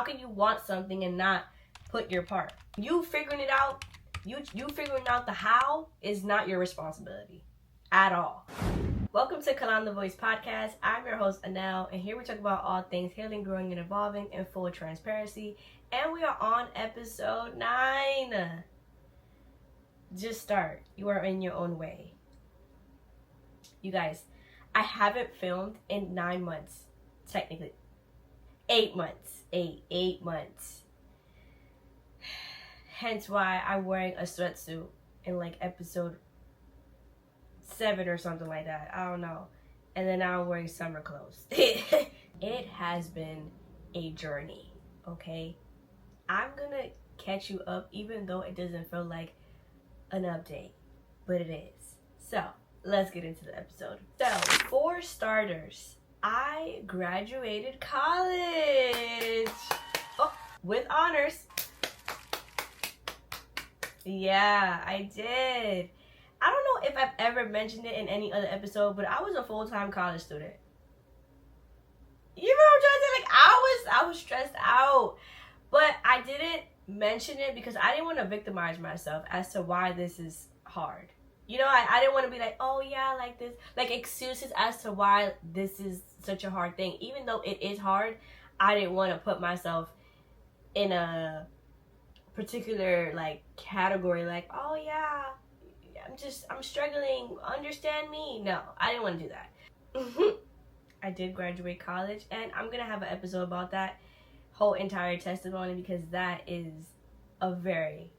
How can you want something and not put your part? You figuring it out, you figuring out the how is not your responsibility at all. Welcome to Kalam the Voice podcast. I'm your host, Anel, and here we talk about all things healing, growing, and evolving in full transparency. And we are on episode 9. Just start. You are in your own way. You guys, I haven't filmed in 9 months, technically. 8 months. 8 months. Hence why I'm wearing a sweatsuit in like episode 7 or something like that. I don't know. And then now I'm wearing summer clothes. It has been a journey, okay? I'm gonna catch you up even though it doesn't feel like an update, but it is. So, let's get into the episode. So, for starters, I graduated college. Oh, with honors. Yeah, I did. I don't know if I've ever mentioned it in any other episode, but I was a full-time college student. You know what I'm trying to say? Like, I was stressed out. But I didn't mention it because I didn't want to victimize myself as to why this is hard. You know, I didn't want to be like, oh yeah, like this. Like, excuses as to why this is such a hard thing. Even though it is hard, I didn't want to put myself in a particular, like, category. Like, oh yeah, I'm struggling. Understand me. No, I didn't want to do that. I did graduate college, and I'm going to have an episode about that whole entire testimony because that is a very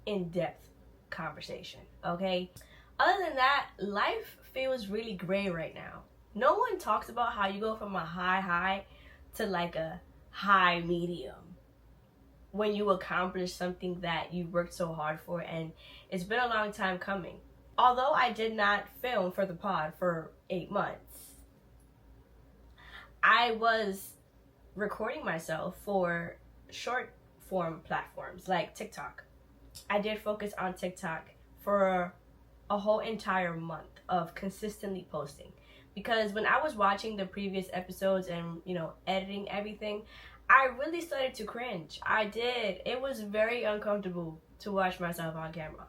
in-depth conversation, okay? Other than that, life feels really gray right now. No one talks about how you go from a high to like a high medium when you accomplish something that you worked so hard for, and it's been a long time coming. Although I did not film for the pod for 8 months, I was recording myself for short form platforms like TikTok. I did focus on TikTok for a whole entire month of consistently posting, because when I was watching the previous episodes and, you know, editing everything, I really started to cringe. I did. It was very uncomfortable to watch myself on camera,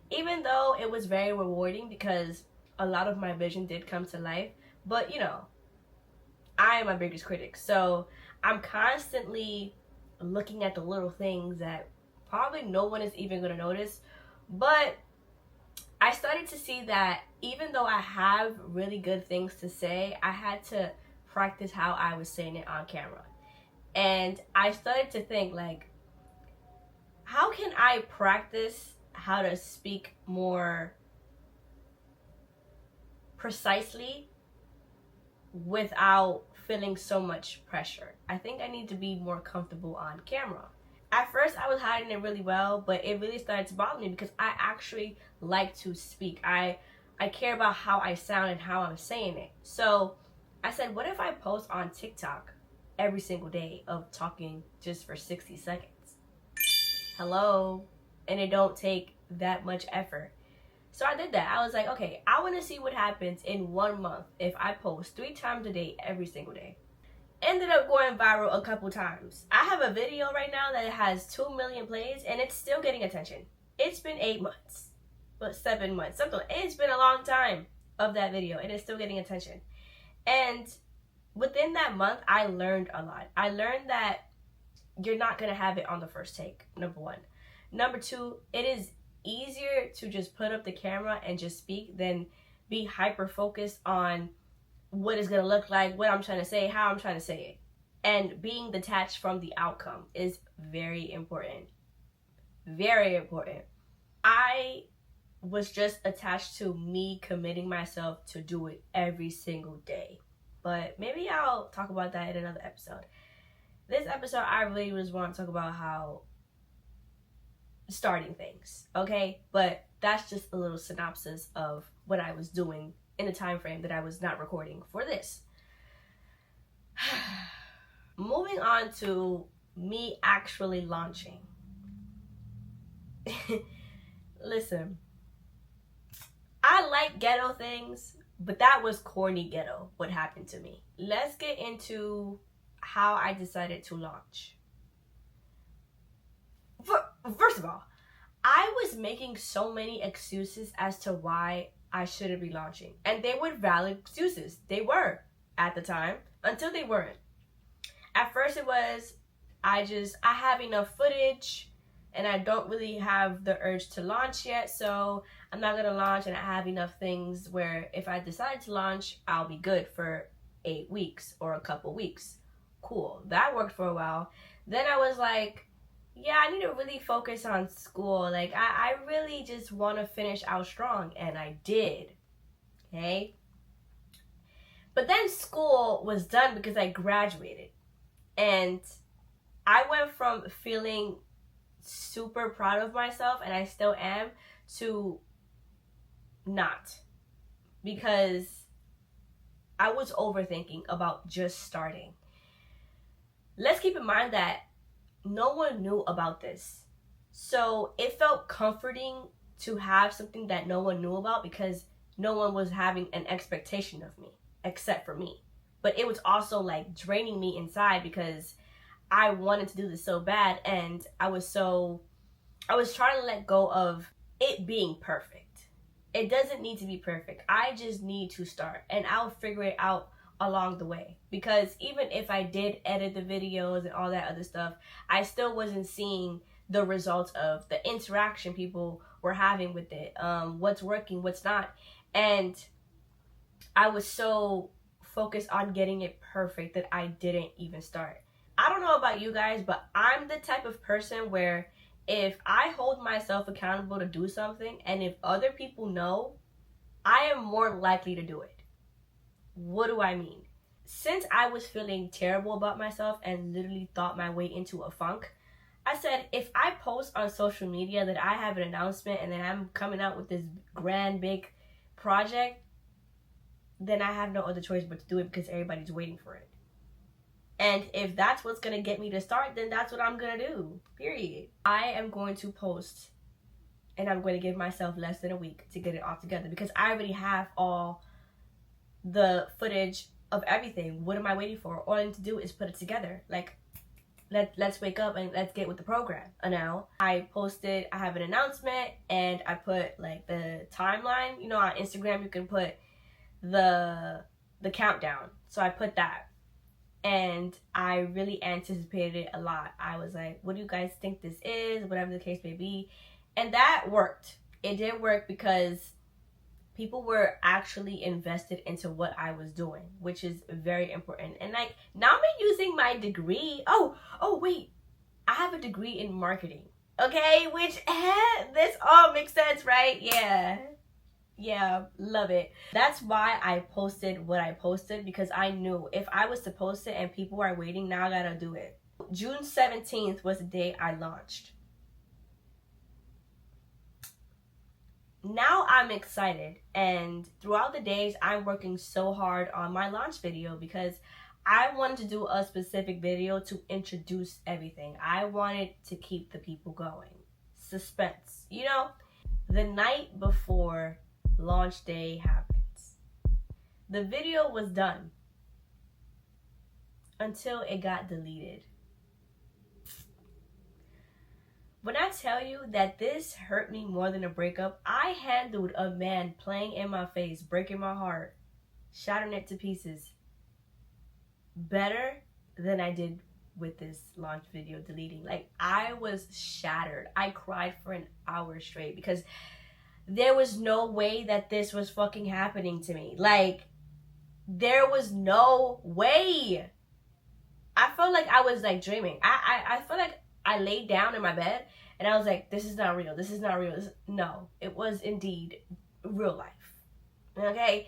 even though it was very rewarding because a lot of my vision did come to life. But, you know, I am my biggest critic, so I'm constantly looking at the little things that probably no one is even going to notice. But I started to see that even though I have really good things to say, I had to practice how I was saying it on camera. And I started to think, like, how can I practice how to speak more precisely without feeling so much pressure? I think I need to be more comfortable on camera. At first, I was hiding it really well, but it really started to bother me because I actually like to speak. I care about how I sound and how I'm saying it. So I said, what if I post on TikTok every single day of talking just for 60 seconds? Hello? And it don't take that much effort. So I did that. I was like, okay, I want to see what happens in 1 month if I post 3 times a day, every single day. Ended up going viral a couple times. I have a video right now that has 2 million plays, and it's still getting attention. It's been 8 months, but 7 months, something. It's been a long time of that video, and it's still getting attention. And within that month, I learned a lot. I learned that you're not going to have it on the first take, number 1. Number 2, it is easier to just put up the camera and just speak than be hyper focused on what it's gonna look like, what I'm trying to say, how I'm trying to say it. And being detached from the outcome is very important. Very important. I was just attached to me committing myself to do it every single day. But maybe I'll talk about that in another episode. This episode, I really just want to talk about how starting things, okay? But that's just a little synopsis of what I was doing in the time frame that I was not recording for this. Moving on to me actually launching. Listen, I like ghetto things, but that was corny ghetto, what happened to me. Let's get into how I decided to launch. First of all, I was making so many excuses as to why I shouldn't be launching. And they were valid excuses. They were at the time until they weren't. At first it was, I have enough footage and I don't really have the urge to launch yet, so I'm not gonna launch, and I have enough things where if I decide to launch, I'll be good for 8 weeks or a couple weeks. Cool, that worked for a while. Then I was like, yeah, I need to really focus on school. Like, I really just want to finish out strong, and I did. Okay? But then school was done because I graduated. And I went from feeling super proud of myself, and I still am, to not. Because I was overthinking about just starting. Let's keep in mind that no one knew about this. So it felt comforting to have something that no one knew about, because no one was having an expectation of me except for me. But it was also like draining me inside because I wanted to do this so bad, and I was trying to let go of it being perfect. It doesn't need to be perfect. I just need to start, and I'll figure it out along the way. Because even if I did edit the videos and all that other stuff, I still wasn't seeing the results of the interaction people were having with it, what's working, what's not. And I was so focused on getting it perfect that I didn't even start. I don't know about you guys, but I'm the type of person where if I hold myself accountable to do something, and if other people know, I am more likely to do it. What do I mean? Since I was feeling terrible about myself and literally thought my way into a funk, I said, if I post on social media that I have an announcement and then I'm coming out with this grand big project, then I have no other choice but to do it because everybody's waiting for it. And if that's what's going to get me to start, then that's what I'm going to do, period. I am going to post, and I'm going to give myself less than a week to get it all together, because I already have all the footage of everything. What am I waiting for? All I need to do is put it together. Like, let's wake up and let's get with the program. Now, I posted, I have an announcement, and I put like the timeline. You know, on Instagram you can put the countdown. So I put that. And I really anticipated it a lot. I was like, what do you guys think this is? Whatever the case may be. And that worked. It did work because people were actually invested into what I was doing, which is very important. And like, now I'm using my degree. Oh, wait. I have a degree in marketing. Okay, which, this all makes sense, right? Yeah, love it. That's why I posted what I posted, because I knew if I was to post it and people are waiting, now I gotta do it. June 17th was the day I launched. Now I'm excited, and throughout the days I'm working so hard on my launch video because I wanted to do a specific video to introduce everything. I wanted to keep the people going. Suspense, you know? The night before launch day happens, the video was done until it got deleted. When I tell you that this hurt me more than a breakup, I handled a man playing in my face, breaking my heart, shattering it to pieces, better than I did with this launch video deleting. Like, I was shattered. I cried for an hour straight because there was no way that this was fucking happening to me. Like, there was no way. I felt like I was like dreaming. I felt like I laid down in my bed and I was like, this is not real. This is not real. No, it was indeed real life. Okay?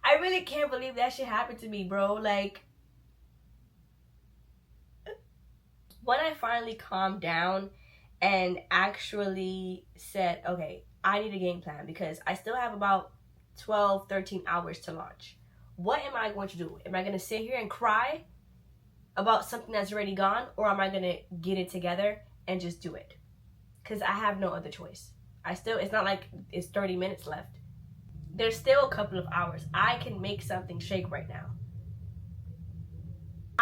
I really can't believe that shit happened to me, bro. Like, when I finally calmed down and actually said, okay, I need a game plan because I still have about 12, 13 hours to launch. What am I going to do? Am I going to sit here and cry about something that's already gone, or am I going to get it together and just do it? Because I have no other choice. It's not like it's 30 minutes left. There's still a couple of hours. I can make something shake right now.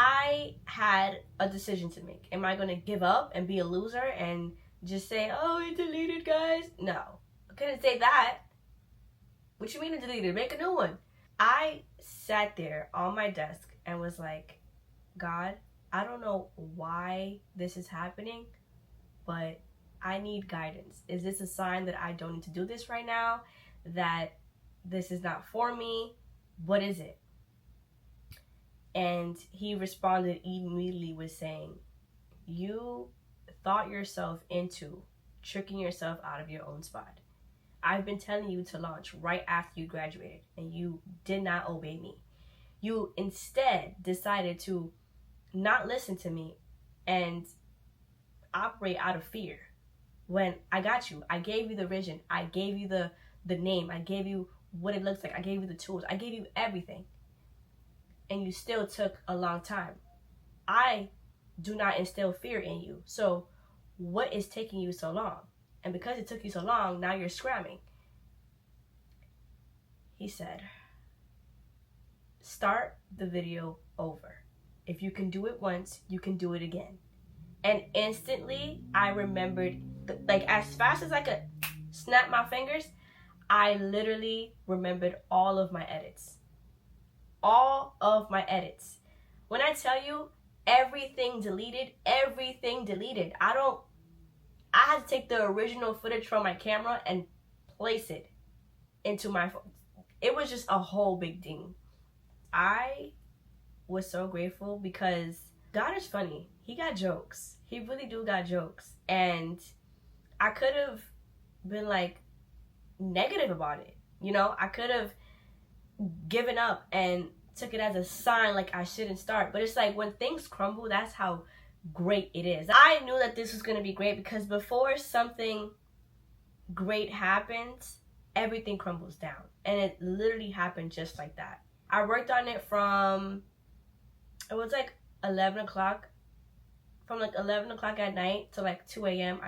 I had a decision to make. Am I going to give up and be a loser and just say, oh, it deleted, guys? No. I couldn't say that. What you mean it deleted? Make a new one. I sat there on my desk and was like, God, I don't know why this is happening, but I need guidance. Is this a sign that I don't need to do this right now? That this is not for me? What is it? And he responded immediately with saying, you thought yourself into tricking yourself out of your own spot. I've been telling you to launch right after you graduated, and you did not obey me. You instead decided to not listen to me and operate out of fear. When I got you, I gave you the vision, I gave you the name, I gave you what it looks like, I gave you the tools, I gave you everything. And you still took a long time. I do not instill fear in you. So what is taking you so long? And because it took you so long, now you're scramming. He said, start the video over. If you can do it once, you can do it again. And instantly, I remembered, like as fast as I could snap my fingers, I literally remembered all of my edits. All of my edits. When I tell you everything deleted, everything deleted. I had to take the original footage from my camera and place it into my phone. It was just a whole big thing. I was so grateful because God is funny. He got jokes. He really do got jokes. And I could have been like negative about it. You know, I could have given up and took it as a sign like I shouldn't start. But it's like when things crumble, that's how great it is. I knew that this was going to be great because before something great happens, everything crumbles down. And it literally happened just like that. I worked on it from, it was like 11 o'clock. From like 11 o'clock at night to like 2 a.m.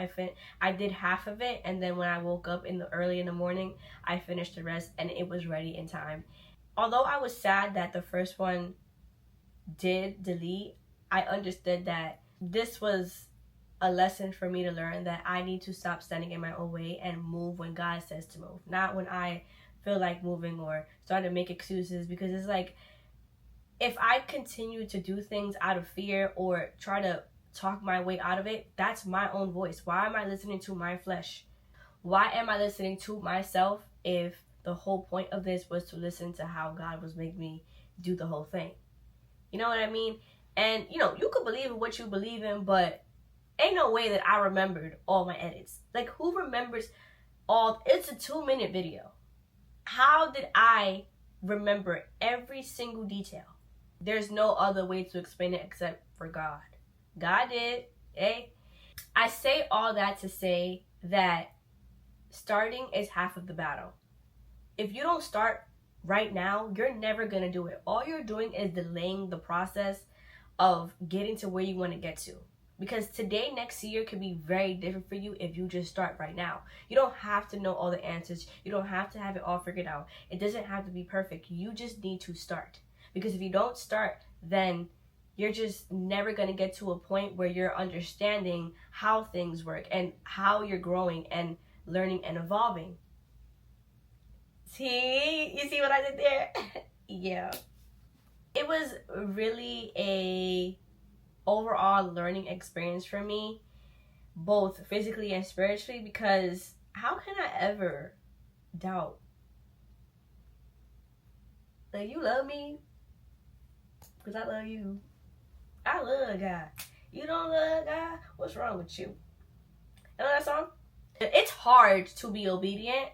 I did half of it, and then when I woke up early in the morning, I finished the rest, and it was ready in time. Although I was sad that the first one did delete, I understood that this was a lesson for me to learn, that I need to stop standing in my own way and move when God says to move, not when I feel like moving or start to make excuses. Because it's like, if I continue to do things out of fear or try to talk my way out of it, that's my own voice. Why am I listening to my flesh? Why am I listening to myself if the whole point of this was to listen to how God was making me do the whole thing? You know what I mean? And you know, you could believe in what you believe in, but ain't no way that I remembered all my edits. Like, who remembers all? It's a 2-minute video. How did I remember every single detail? There's no other way to explain it except for God. God did. Hey, I say all that to say that starting is half of the battle. If you don't start right now, you're never going to do it. All you're doing is delaying the process of getting to where you want to get to. Because today, next year could be very different for you if you just start right now. You don't have to know all the answers. You don't have to have it all figured out. It doesn't have to be perfect. You just need to start. Because if you don't start, then you're just never going to get to a point where you're understanding how things work and how you're growing and learning and evolving. See? You see what I did there? Yeah. It was really a overall learning experience for me, both physically and spiritually, because how can I ever doubt? Like, you love me because I love you. I love God. You don't love God? What's wrong with you? You know that song? It's hard to be obedient,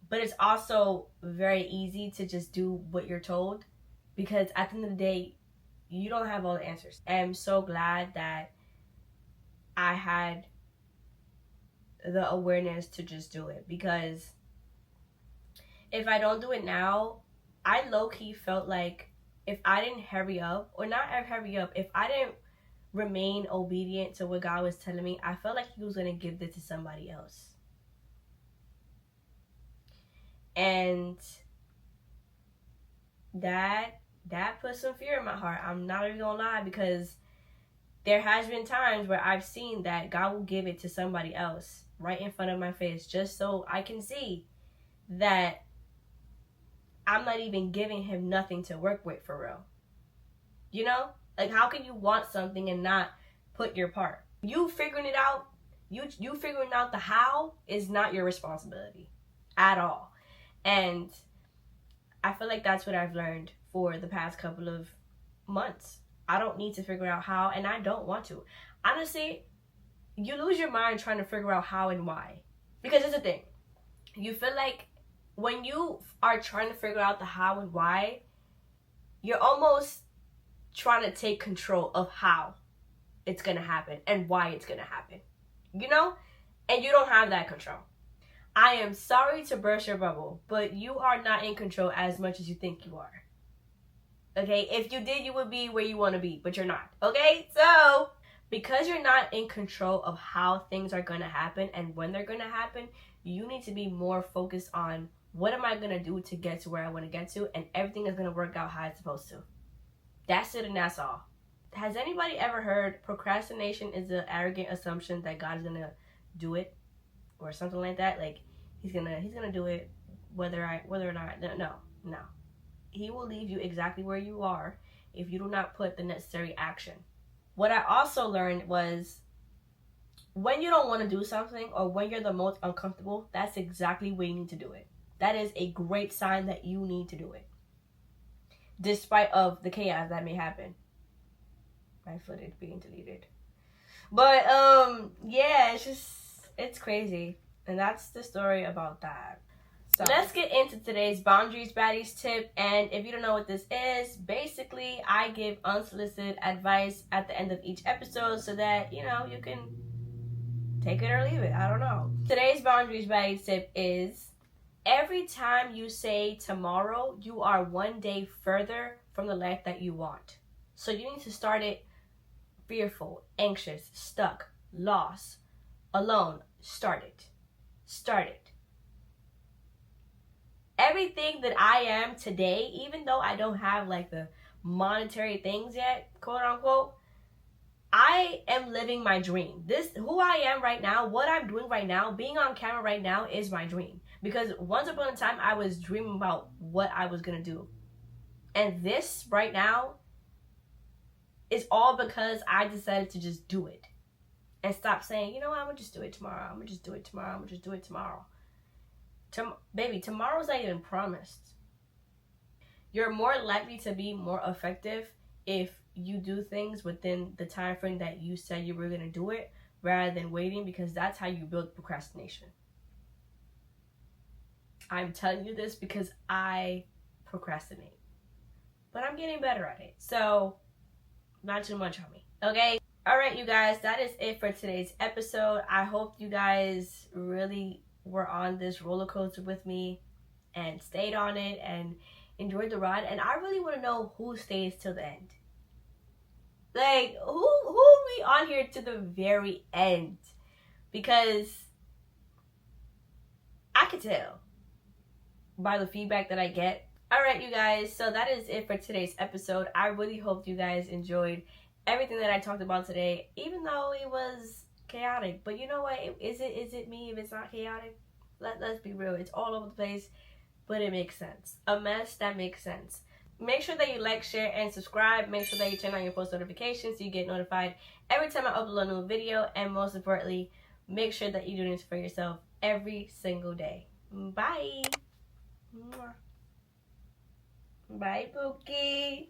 but it's also very easy to just do what you're told, because at the end of the day, you don't have all the answers. I'm so glad that I had the awareness to just do it, because if I don't do it now, I low-key felt like if I didn't hurry up, or not hurry up, if I didn't remain obedient to what God was telling me, I felt like he was going to give this to somebody else. And that that put some fear in my heart. I'm not even gonna lie, because there has been times where I've seen that God will give it to somebody else right in front of my face, just so I can see that I'm not even giving him nothing to work with for real. You know? Like, how can you want something and not put your part? You figuring it out, you figuring out the how is not your responsibility at all. And I feel like that's what I've learned for the past couple of months. I don't need to figure out how, and I don't want to. Honestly, you lose your mind trying to figure out how and why. Because it's a thing. You feel like when you are trying to figure out the how and why, you're almost trying to take control of how it's going to happen and why it's going to happen. You know? And you don't have that control. I am sorry to burst your bubble, but you are not in control as much as you think you are. Okay? If you did, you would be where you want to be, but you're not. Okay? So, because you're not in control of how things are going to happen and when they're going to happen, you need to be more focused on what am I going to do to get to where I want to get to, and everything is going to work out how it's supposed to. That's it, and that's all. Has anybody ever heard procrastination is an arrogant assumption that God is going to do it or something like that? Like, he's gonna do it whether or not. No. He will leave you exactly where you are if you do not put the necessary action. What I also learned was when you don't want to do something or when you're the most uncomfortable, that's exactly when you need to do it. That is a great sign that you need to do it, despite of the chaos that may happen. My footage being deleted. But yeah, it's crazy. And that's the story about that. So let's get into today's Boundaries Baddies tip. And if you don't know what this is, basically I give unsolicited advice at the end of each episode so that, you know, you can take it or leave it. I don't know. Today's Boundaries Baddies tip is every time you say tomorrow, you are one day further from the life that you want. So you need to start it fearful, anxious, stuck, lost, alone. Start it. Start it. Everything that I am today, even though I don't have like the monetary things yet, quote unquote, I am living my dream. This, who I am right now, what I'm doing right now, being on camera right now is my dream. Because once upon a time, I was dreaming about what I was going to do. And this right now is all because I decided to just do it. And stop saying, you know what, I'm going to just do it tomorrow. I'm going to just do it tomorrow. I'm going to just do it tomorrow. Baby, tomorrow's not even promised. You're more likely to be more effective if you do things within the time frame that you said you were going to do it, rather than waiting, because that's how you build procrastination. I'm telling you this because I procrastinate. But I'm getting better at it. So, not too much on me. Okay? Alright, you guys, that is it for today's episode. I hope you guys really were on this roller coaster with me and stayed on it and enjoyed the ride. And I really want to know who stays till the end. Like, who be on here to the very end? Because I can tell by the feedback that I get. Alright, you guys, so that is it for today's episode. I really hope you guys enjoyed everything that I talked about today, even though it was chaotic. But you know what? Is it me if it's not chaotic? Let's be real. It's all over the place, but it makes sense. A mess that makes sense. Make sure that you like, share, and subscribe. Make sure that you turn on your post notifications so you get notified every time I upload a new video. And most importantly, make sure that you do this for yourself every single day. Bye. Bye, Pookie.